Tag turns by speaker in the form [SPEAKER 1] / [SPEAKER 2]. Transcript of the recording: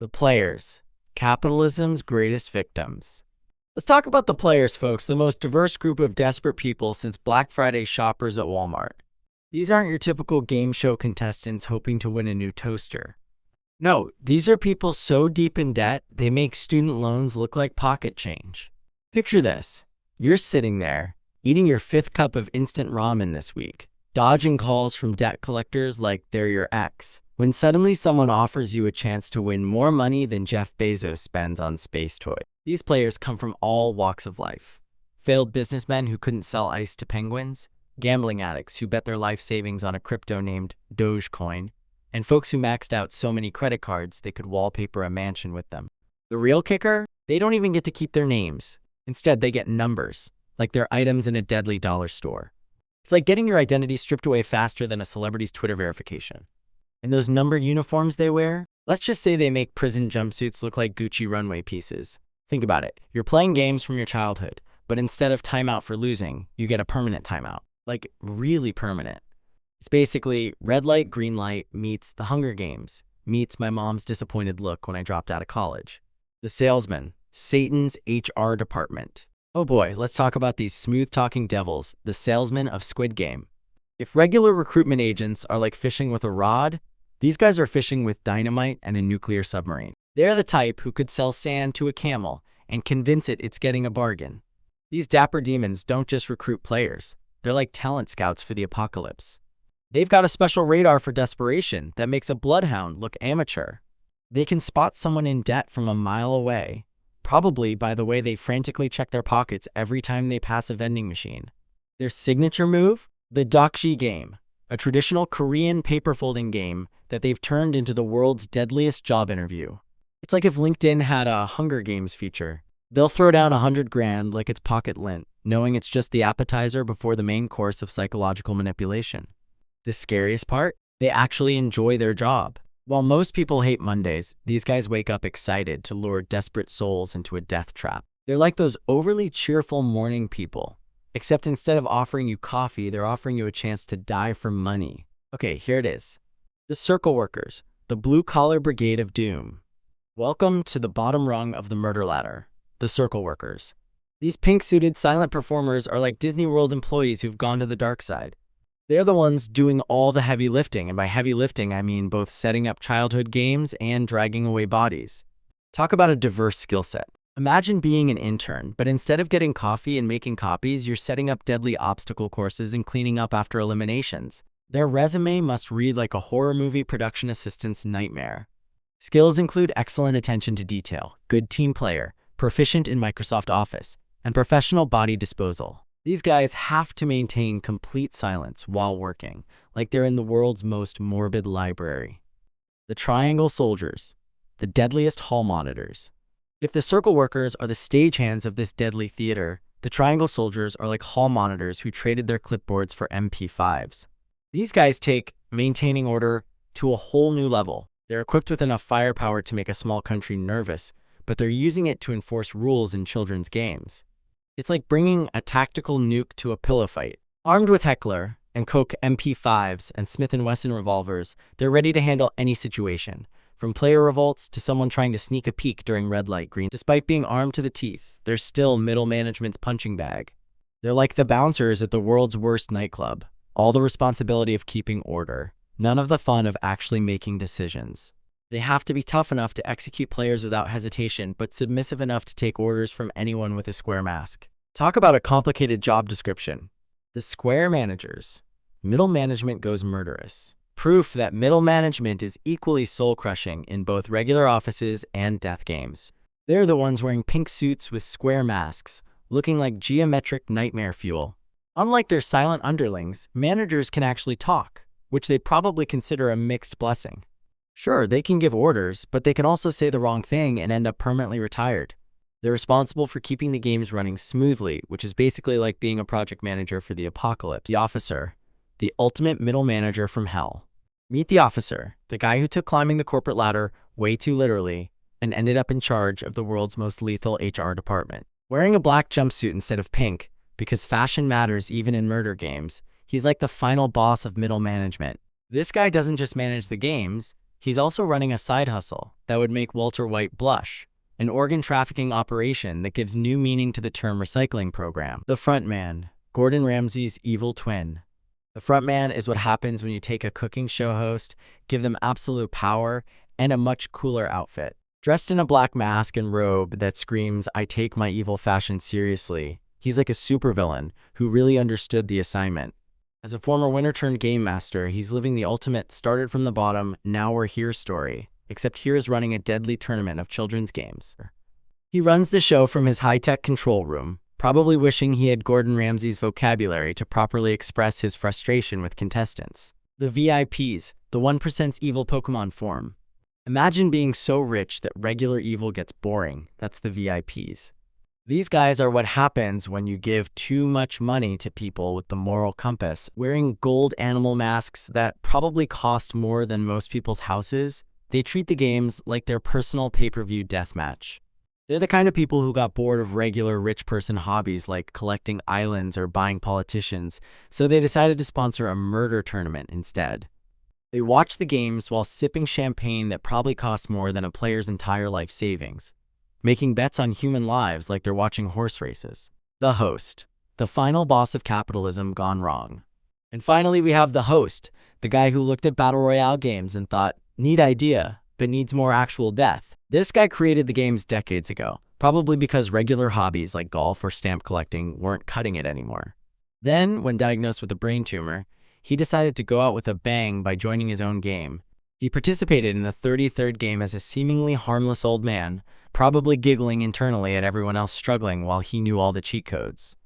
[SPEAKER 1] The players, capitalism's greatest victims. Let's talk about the players, folks, the most diverse group of desperate people since Black Friday shoppers at Walmart. These aren't your typical game show contestants hoping to win a new toaster. No, these are people so deep in debt, they make student loans look like pocket change. Picture this. You're sitting there, eating your 5th cup of instant ramen this week, dodging calls from debt collectors like they're your ex, when suddenly someone offers you a chance to win more money than Jeff Bezos spends on space toys. These players come from all walks of life. Failed businessmen who couldn't sell ice to penguins, gambling addicts who bet their life savings on a crypto named Dogecoin, and folks who maxed out so many credit cards they could wallpaper a mansion with them. The real kicker? They don't even get to keep their names. Instead, they get numbers, like they're items in a deadly dollar store. It's like getting your identity stripped away faster than a celebrity's Twitter verification. And those numbered uniforms they wear? Let's just say they make prison jumpsuits look like Gucci runway pieces. Think about it. You're playing games from your childhood, but instead of timeout for losing, you get a permanent timeout. Like, really permanent. It's basically red light, green light meets the Hunger Games, meets my mom's disappointed look when I dropped out of college. The salesman, Satan's HR department. Oh boy, let's talk about these smooth-talking devils, the salesmen of Squid Game. If regular recruitment agents are like fishing with a rod, these guys are fishing with dynamite and a nuclear submarine. They're the type who could sell sand to a camel and convince it it's getting a bargain. These dapper demons don't just recruit players. They're like talent scouts for the apocalypse. They've got a special radar for desperation that makes a bloodhound look amateur. They can spot someone in debt from a mile away, probably by the way they frantically check their pockets every time they pass a vending machine. Their signature move? The Dokji game, a traditional Korean paper folding game that they've turned into the world's deadliest job interview. It's like if LinkedIn had a Hunger Games feature. They'll throw down 100 grand like it's pocket lint, knowing it's just the appetizer before the main course of psychological manipulation. The scariest part? They actually enjoy their job. While most people hate Mondays, these guys wake up excited to lure desperate souls into a death trap. They're like those overly cheerful morning people. Except instead of offering you coffee, they're offering you a chance to die for money. Okay, here it is. The circle workers, the blue-collar brigade of doom. Welcome to the bottom rung of the murder ladder, the circle workers. These pink-suited silent performers are like Disney World employees who've gone to the dark side. They're the ones doing all the heavy lifting, and by heavy lifting, I mean both setting up childhood games and dragging away bodies. Talk about a diverse skill set. Imagine being an intern, but instead of getting coffee and making copies, you're setting up deadly obstacle courses and cleaning up after eliminations. Their resume must read like a horror movie production assistant's nightmare. Skills include excellent attention to detail, good team player, proficient in Microsoft Office, and professional body disposal. These guys have to maintain complete silence while working, like they're in the world's most morbid library. The triangle soldiers, the deadliest hall monitors. If the circle workers are the stagehands of this deadly theater, the triangle soldiers are like hall monitors who traded their clipboards for MP5s. These guys take maintaining order to a whole new level. They're equipped with enough firepower to make a small country nervous, but they're using it to enforce rules in children's games. It's like bringing a tactical nuke to a pillow fight. Armed with Heckler and Coke MP5s and Smith & Wesson revolvers, they're ready to handle any situation, from player revolts to someone trying to sneak a peek during red light green. Despite being armed to the teeth, they're still middle management's punching bag. They're like the bouncers at the world's worst nightclub. All the responsibility of keeping order, none of the fun of actually making decisions. They have to be tough enough to execute players without hesitation, but submissive enough to take orders from anyone with a square mask. Talk about a complicated job description. The square managers. Middle management goes murderous. Proof that middle management is equally soul-crushing in both regular offices and death games. They're the ones wearing pink suits with square masks, looking like geometric nightmare fuel. Unlike their silent underlings, managers can actually talk, which they'd probably consider a mixed blessing. Sure, they can give orders, but they can also say the wrong thing and end up permanently retired. They're responsible for keeping the games running smoothly, which is basically like being a project manager for the apocalypse. The officer, the ultimate middle manager from hell. Meet the officer, the guy who took climbing the corporate ladder way too literally and ended up in charge of the world's most lethal HR department. Wearing a black jumpsuit instead of pink, because fashion matters even in murder games, he's like the final boss of middle management. This guy doesn't just manage the games, He's also running a side hustle that would make Walter White blush, an organ trafficking operation that gives new meaning to the term recycling program. The Frontman, Gordon Ramsay's evil twin. The Frontman is what happens when you take a cooking show host, give them absolute power, and a much cooler outfit. Dressed in a black mask and robe that screams, "I take my evil fashion seriously," he's like a supervillain who really understood the assignment. As a former winner-turned-game master, he's living the ultimate started from the bottom, now we're here story, except here is running a deadly tournament of children's games. He runs the show from his high-tech control room, probably wishing he had Gordon Ramsay's vocabulary to properly express his frustration with contestants. The VIPs, the 1%'s evil Pokemon form. Imagine being so rich that regular evil gets boring. That's the VIPs. These guys are what happens when you give too much money to people with the moral compass, wearing gold animal masks that probably cost more than most people's houses. They treat the games like their personal pay-per-view deathmatch. They're the kind of people who got bored of regular rich person hobbies like collecting islands or buying politicians, so they decided to sponsor a murder tournament instead. They watch the games while sipping champagne that probably costs more than a player's entire life savings, making bets on human lives like they're watching horse races. The host, the final boss of capitalism gone wrong. And finally, we have the host, the guy who looked at Battle Royale games and thought, neat idea, but needs more actual death. This guy created the games decades ago, probably because regular hobbies like golf or stamp collecting weren't cutting it anymore. Then, when diagnosed with a brain tumor, he decided to go out with a bang by joining his own game. He participated in the 33rd game as a seemingly harmless old man, probably giggling internally at everyone else struggling while he knew all the cheat codes.